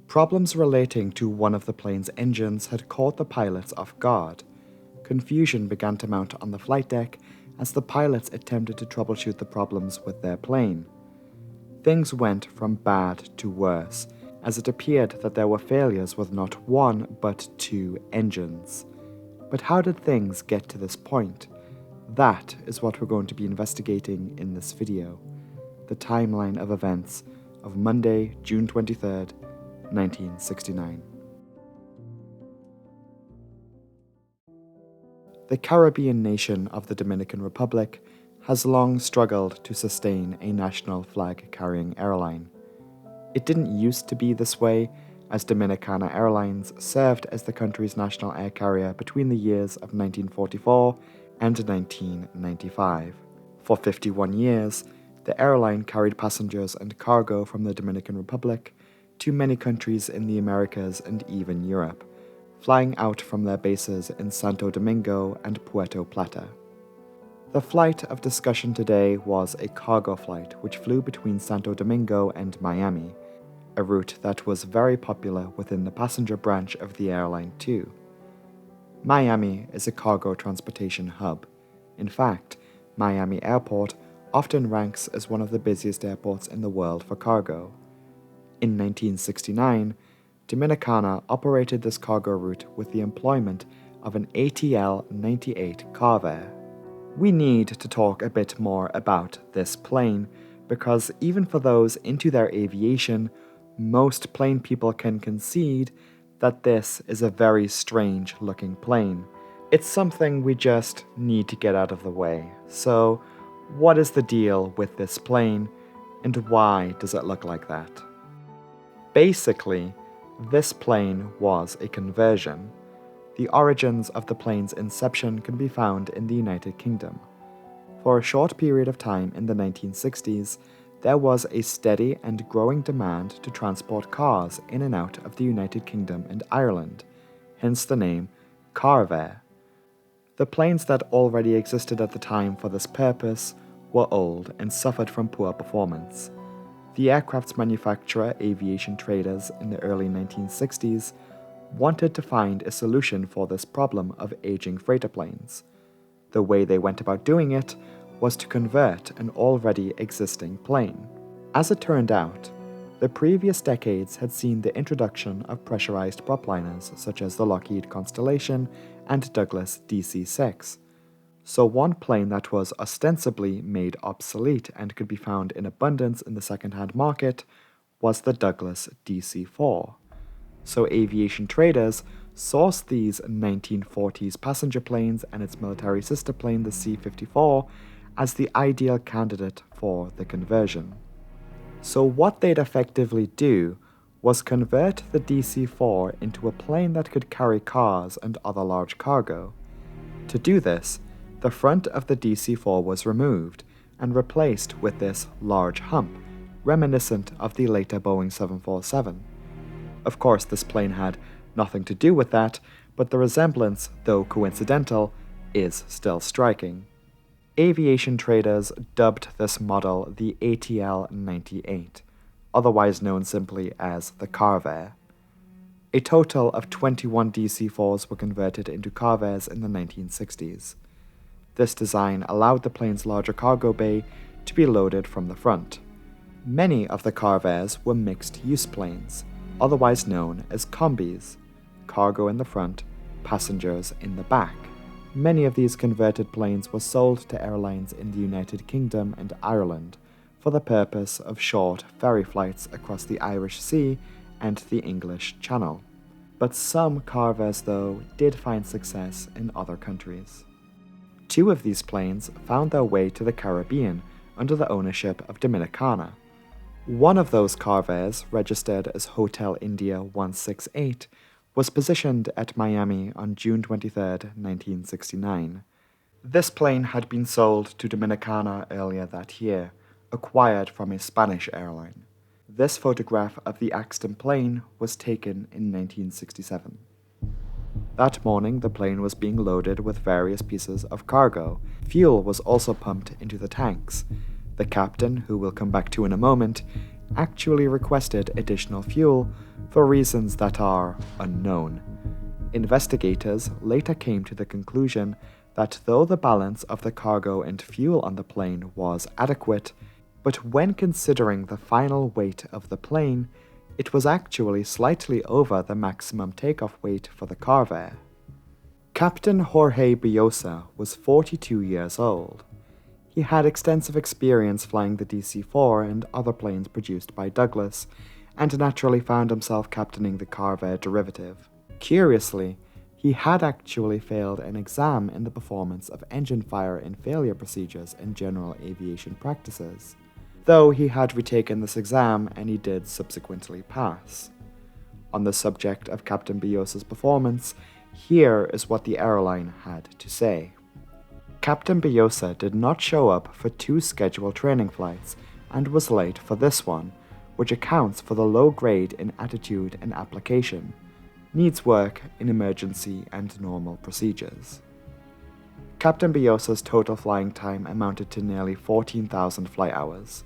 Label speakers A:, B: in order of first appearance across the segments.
A: Problems relating to one of the plane's engines had caught the pilots off guard. Confusion began to mount on the flight deck as the pilots attempted to troubleshoot the problems with their plane. Things went from bad to worse, as it appeared that there were failures with not one but two engines. But how did things get to this point? That is what we're going to be investigating in this video. The timeline of events of Monday, June 23rd, 1969. The Caribbean nation of the Dominican Republic has long struggled to sustain a national flag carrying airline. It didn't used to be this way, as Dominicana Airlines served as the country's national air carrier between the years of 1944 and 1995. For 51 years, the airline carried passengers and cargo from the Dominican Republic to many countries in the Americas and even Europe, flying out from their bases in Santo Domingo and Puerto, Plata. The flight of discussion today was a cargo flight which flew between Santo Domingo and Miami, a route that was very popular within the passenger branch of the airline too. Miami is a cargo transportation hub. In fact, Miami Airport often ranks as one of the busiest airports in the world for cargo. In 1969, Dominicana operated this cargo route with the employment of an ATL-98 Carver. We need to talk a bit more about this plane because even for those into their aviation, most plane people can concede that this is a very strange looking plane. It's something we just need to get out of the way. So, what is the deal with this plane and why does it look like that? Basically, this plane was a conversion. The origins of the plane's inception can be found in the United Kingdom. For a short period of time in the 1960s, there was a steady and growing demand to transport cars in and out of the United Kingdom and Ireland, hence the name Carver. The planes that already existed at the time for this purpose were old and suffered from poor performance. The aircraft's manufacturer, Aviation Traders, in the early 1960s, wanted to find a solution for this problem of aging freighter planes. The way they went about doing it was to convert an already existing plane. As it turned out, the previous decades had seen the introduction of pressurized propliners such as the Lockheed Constellation and Douglas DC-6. So one plane that was ostensibly made obsolete and could be found in abundance in the second-hand market was the Douglas DC-4. So Aviation Traders sourced these 1940s passenger planes and its military sister plane, the C-54, as the ideal candidate for the conversion. So what they'd effectively do was convert the DC-4 into a plane that could carry cars and other large cargo. To do this, the front of the DC-4 was removed and replaced with this large hump, reminiscent of the later Boeing 747. Of course, this plane had nothing to do with that, but the resemblance, though coincidental, is still striking. Aviation Traders dubbed this model the ATL-98, otherwise known simply as the Carver. A total of 21 DC-4s were converted into Carvers in the 1960s. This design allowed the plane's larger cargo bay to be loaded from the front. Many of the Carvers were mixed-use planes, otherwise known as combis, cargo in the front, passengers in the back. Many of these converted planes were sold to airlines in the United Kingdom and Ireland for the purpose of short ferry flights across the Irish Sea and the English Channel. But some Carvers, though, did find success in other countries. Two of these planes found their way to the Caribbean under the ownership of Dominicana. One of those Carvers, registered as Hotel India 168, was positioned at Miami on June 23, 1969. This plane had been sold to Dominicana earlier that year, acquired from a Spanish airline. This photograph of the Axton plane was taken in 1967. That morning, the plane was being loaded with various pieces of cargo. Fuel was also pumped into the tanks. The captain, who we'll come back to in a moment, actually requested additional fuel for reasons that are unknown. Investigators later came to the conclusion that though the balance of the cargo and fuel on the plane was adequate, but when considering the final weight of the plane, it was actually slightly over the maximum takeoff weight for the Carver. Captain Jorge Biosa was 42 years old. He had extensive experience flying the DC-4 and other planes produced by Douglas, and naturally found himself captaining the Carver derivative. Curiously, he had actually failed an exam in the performance of engine fire and failure procedures and general aviation practices, though he had retaken this exam and he did subsequently pass. On the subject of Captain Biosa's performance, here is what the airline had to say. Captain Biosa did not show up for 2 scheduled training flights and was late for this one, which accounts for the low grade in attitude and application. Needs work in emergency and normal procedures. Captain Biosa's total flying time amounted to nearly 14,000 flight hours,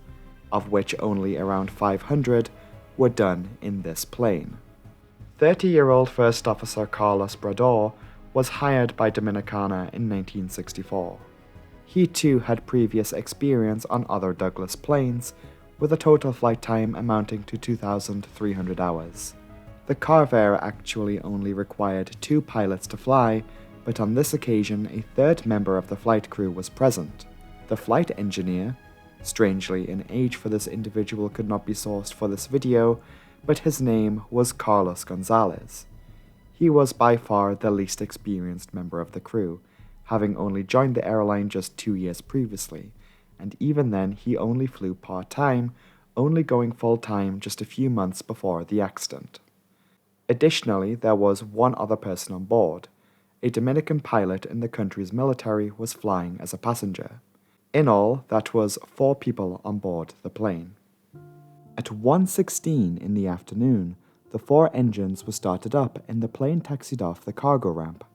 A: of which only around 500 were done in this plane. 30-year-old First Officer Carlos Brador was hired by Dominicana in 1964. He too had previous experience on other Douglas planes, with a total flight time amounting to 2,300 hours. The Carver actually only required 2 pilots to fly, but on this occasion a third member of the flight crew was present. The flight engineer, strangely an age for this individual could not be sourced for this video, but his name was Carlos Gonzalez. He was by far the least experienced member of the crew, having only joined the airline just 2 years previously, and even then he only flew part-time, only going full-time just a few months before the accident. Additionally, there was one other person on board. A Dominican pilot in the country's military was flying as a passenger. In all, that was 4 people on board the plane. At 1:16 in the afternoon, the 4 engines were started up and the plane taxied off the cargo ramp.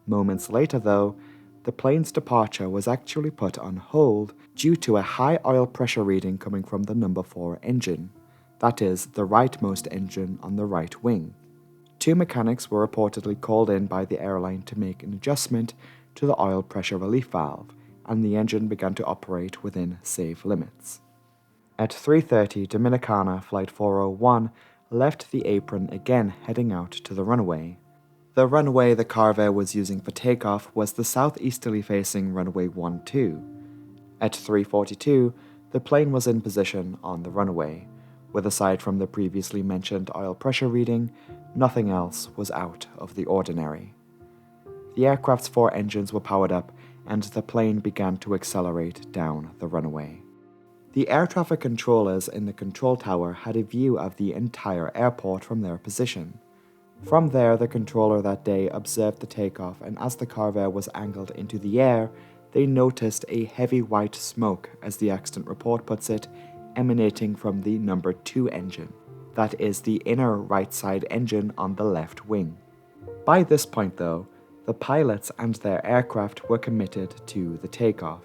A: Moments later, though, the plane's departure was actually put on hold due to a high oil pressure reading coming from the number 4 engine, that is, the rightmost engine on the right wing. 2 mechanics were reportedly called in by the airline to make an adjustment to the oil pressure relief valve, and the engine began to operate within safe limits. At 3:30, Dominicana Flight 401 left the apron again, heading out to the runway. The runway the Carver was using for takeoff was the southeasterly facing runway 12. At 3:42, the plane was in position on the runway, with aside from the previously mentioned oil pressure reading, nothing else was out of the ordinary. The aircraft's 4 engines were powered up and the plane began to accelerate down the runway. The air traffic controllers in the control tower had a view of the entire airport from their position. From there, the controller that day observed the takeoff, and as the Carver was angled into the air, they noticed a heavy white smoke, as the accident report puts it, emanating from the number 2 engine, that is the inner right side engine on the left wing. By this point though, the pilots and their aircraft were committed to the takeoff.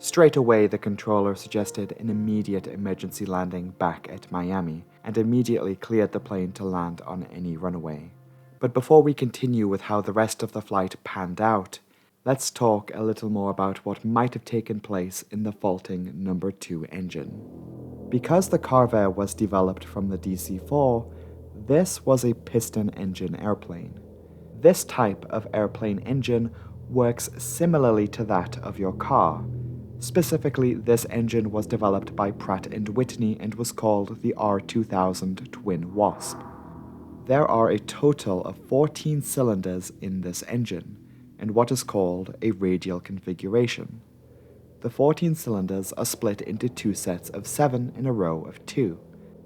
A: Straight away, the controller suggested an immediate emergency landing back at Miami, and immediately cleared the plane to land on any runway. But before we continue with how the rest of the flight panned out, let's talk a little more about what might have taken place in the faulting number 2 engine. Because the Carver was developed from the DC-4, this was a piston engine airplane. This type of airplane engine works similarly to that of your car. Specifically, this engine was developed by Pratt & Whitney and was called the R2000 Twin Wasp. There are a total of 14 cylinders in this engine, and what is called a radial configuration. The 14 cylinders are split into 2 sets of 7 in a row of 2.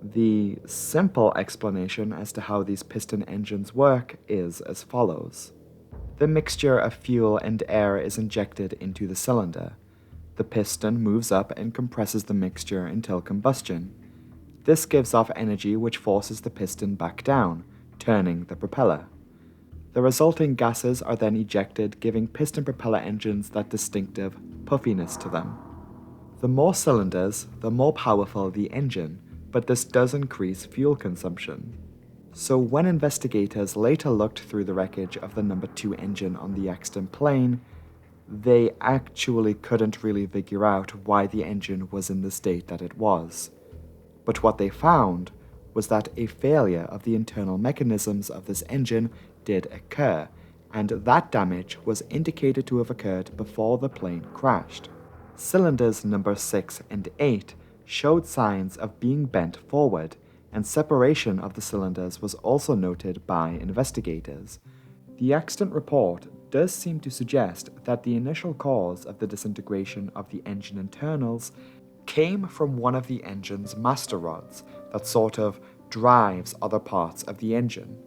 A: The simple explanation as to how these piston engines work is as follows. The mixture of fuel and air is injected into the cylinder. The piston moves up and compresses the mixture until combustion. This gives off energy which forces the piston back down, turning the propeller. The resulting gases are then ejected, giving piston propeller engines that distinctive puffiness to them. The more cylinders, the more powerful the engine, but this does increase fuel consumption. So when investigators later looked through the wreckage of the number 2 engine on the extant plane, they actually couldn't really figure out why the engine was in the state that it was. But what they found was that a failure of the internal mechanisms of this engine did occur, and that damage was indicated to have occurred before the plane crashed. Cylinders number 6 and 8 showed signs of being bent forward, and separation of the cylinders was also noted by investigators. The accident report does seem to suggest that the initial cause of the disintegration of the engine internals came from one of the engine's master rods that sort of drives other parts of the engine.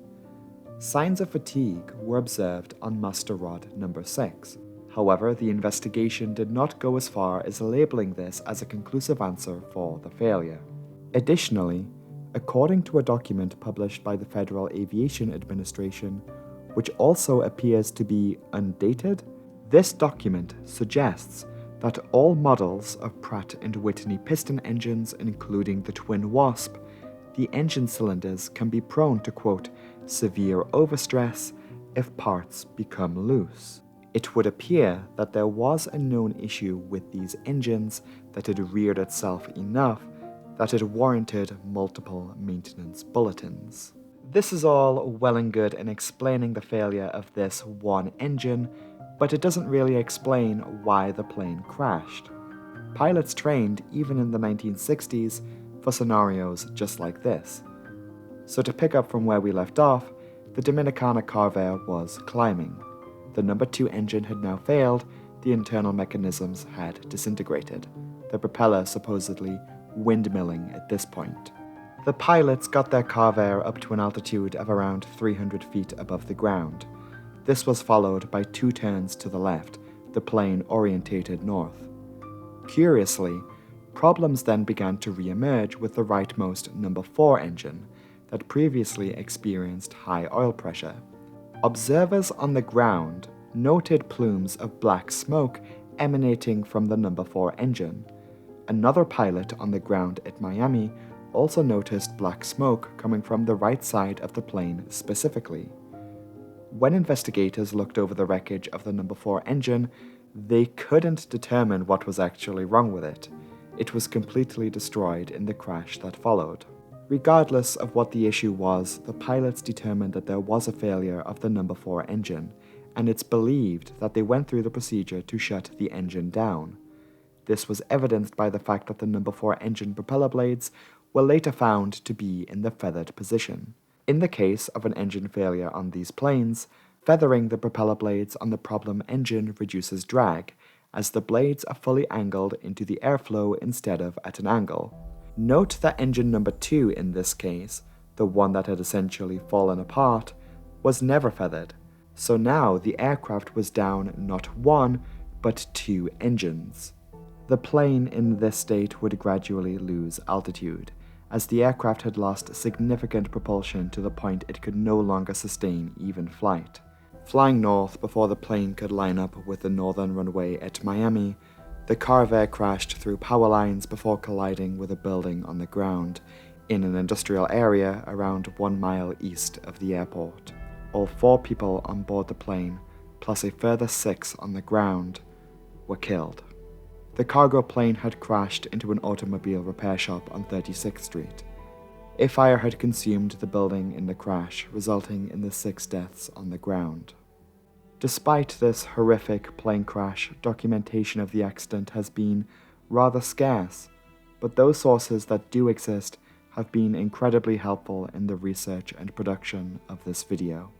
A: Signs of fatigue were observed on master rod number 6. However, the investigation did not go as far as labeling this as a conclusive answer for the failure. Additionally, according to a document published by the Federal Aviation Administration, which also appears to be undated, this document suggests that all models of Pratt & Whitney piston engines, including the Twin Wasp, the engine cylinders can be prone to, quote, severe overstress if parts become loose. It would appear that there was a known issue with these engines that had reared itself enough that it warranted multiple maintenance bulletins. This is all well and good in explaining the failure of this one engine, but it doesn't really explain why the plane crashed. Pilots trained, even in the 1960s, for scenarios just like this. So to pick up from where we left off, the Dominicana Carver was climbing. The number 2 engine had now failed, the internal mechanisms had disintegrated, the propeller supposedly windmilling at this point. The pilots got their Carver up to an altitude of around 300 feet above the ground. This was followed by 2 turns to the left, the plane orientated north. Curiously, problems then began to re-emerge with the rightmost number 4 engine that previously experienced high oil pressure. Observers on the ground noted plumes of black smoke emanating from the number 4 engine. Another pilot on the ground at Miami also noticed black smoke coming from the right side of the plane specifically. When investigators looked over the wreckage of the number 4 engine, they couldn't determine what was actually wrong with it. It was completely destroyed in the crash that followed. Regardless of what the issue was, the pilots determined that there was a failure of the number 4 engine, and it's believed that they went through the procedure to shut the engine down. This was evidenced by the fact that the number 4 engine propeller blades were later found to be in the feathered position. In the case of an engine failure on these planes, feathering the propeller blades on the problem engine reduces drag, as the blades are fully angled into the airflow instead of at an angle. Note that engine number 2 in this case, the one that had essentially fallen apart, was never feathered, so now the aircraft was down not 1, but 2 engines. The plane in this state would gradually lose altitude, as the aircraft had lost significant propulsion to the point it could no longer sustain even flight. Flying north before the plane could line up with the northern runway at Miami, the Carver crashed through power lines before colliding with a building on the ground in an industrial area around 1 mile east of the airport. All 4 people on board the plane, plus a further 6 on the ground, were killed. The cargo plane had crashed into an automobile repair shop on 36th Street. A fire had consumed the building in the crash, resulting in the 6 deaths on the ground. Despite this horrific plane crash, documentation of the accident has been rather scarce, but those sources that do exist have been incredibly helpful in the research and production of this video.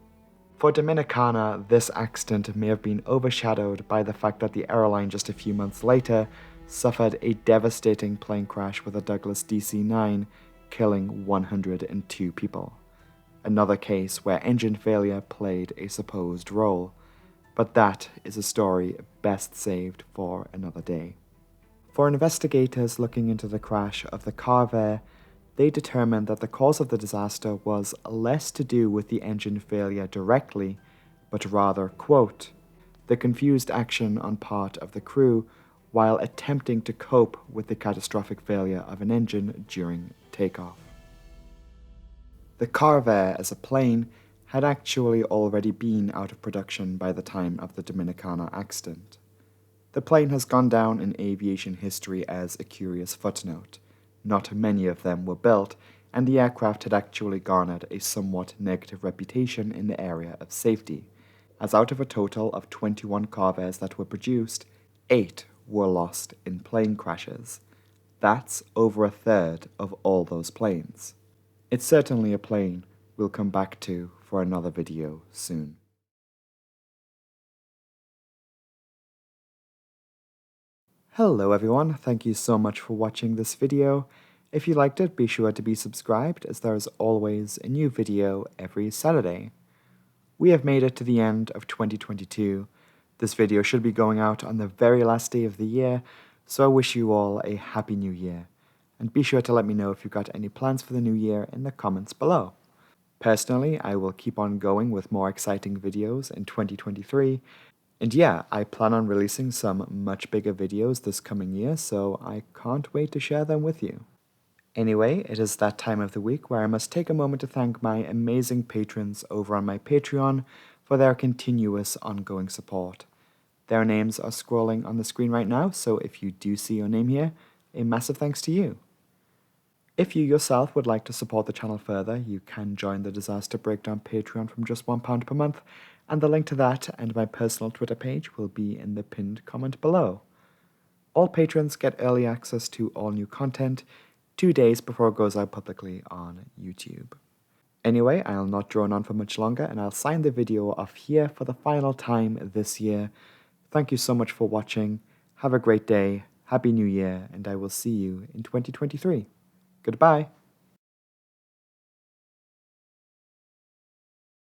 A: For Dominicana, this accident may have been overshadowed by the fact that the airline just a few months later suffered a devastating plane crash with a Douglas DC-9, killing 102 people. Another case where engine failure played a supposed role, but that is a story best saved for another day. For investigators looking into the crash of the Carver, they determined that the cause of the disaster was less to do with the engine failure directly, but rather, quote, the confused action on part of the crew while attempting to cope with the catastrophic failure of an engine during takeoff. The Carver as a plane had actually already been out of production by the time of the Dominicana accident. The plane has gone down in aviation history as a curious footnote. Not many of them were built, and the aircraft had actually garnered a somewhat negative reputation in the area of safety, as out of a total of 21 Carvers that were produced, 8 were lost in plane crashes. That's over a third of all those planes. It's certainly a plane we'll come back to for another video soon. Hello everyone, thank you so much for watching this video. If you liked it, be sure to be subscribed as there is always a new video every Saturday. We have made it to the end of 2022. This video should be going out on the very last day of the year, so I wish you all a happy new year. And be sure to let me know if you've got any plans for the new year in the comments below. Personally, I will keep on going with more exciting videos in 2023. And yeah, I plan on releasing some much bigger videos this coming year, so I can't wait to share them with you. Anyway, it is that time of the week where I must take a moment to thank my amazing patrons over on my Patreon for their continuous ongoing support. Their names are scrolling on the screen right now, so if you do see your name here, a massive thanks to you. If you yourself would like to support the channel further, you can join the Disaster Breakdown Patreon from just £1 per month, and the link to that and my personal Twitter page will be in the pinned comment below. All patrons get early access to all new content 2 days before it goes out publicly on YouTube. Anyway, I'll not drone on for much longer, and I'll sign the video off here for the final time this year. Thank you so much for watching. Have a great day, Happy New Year, and I will see you in 2023. Goodbye.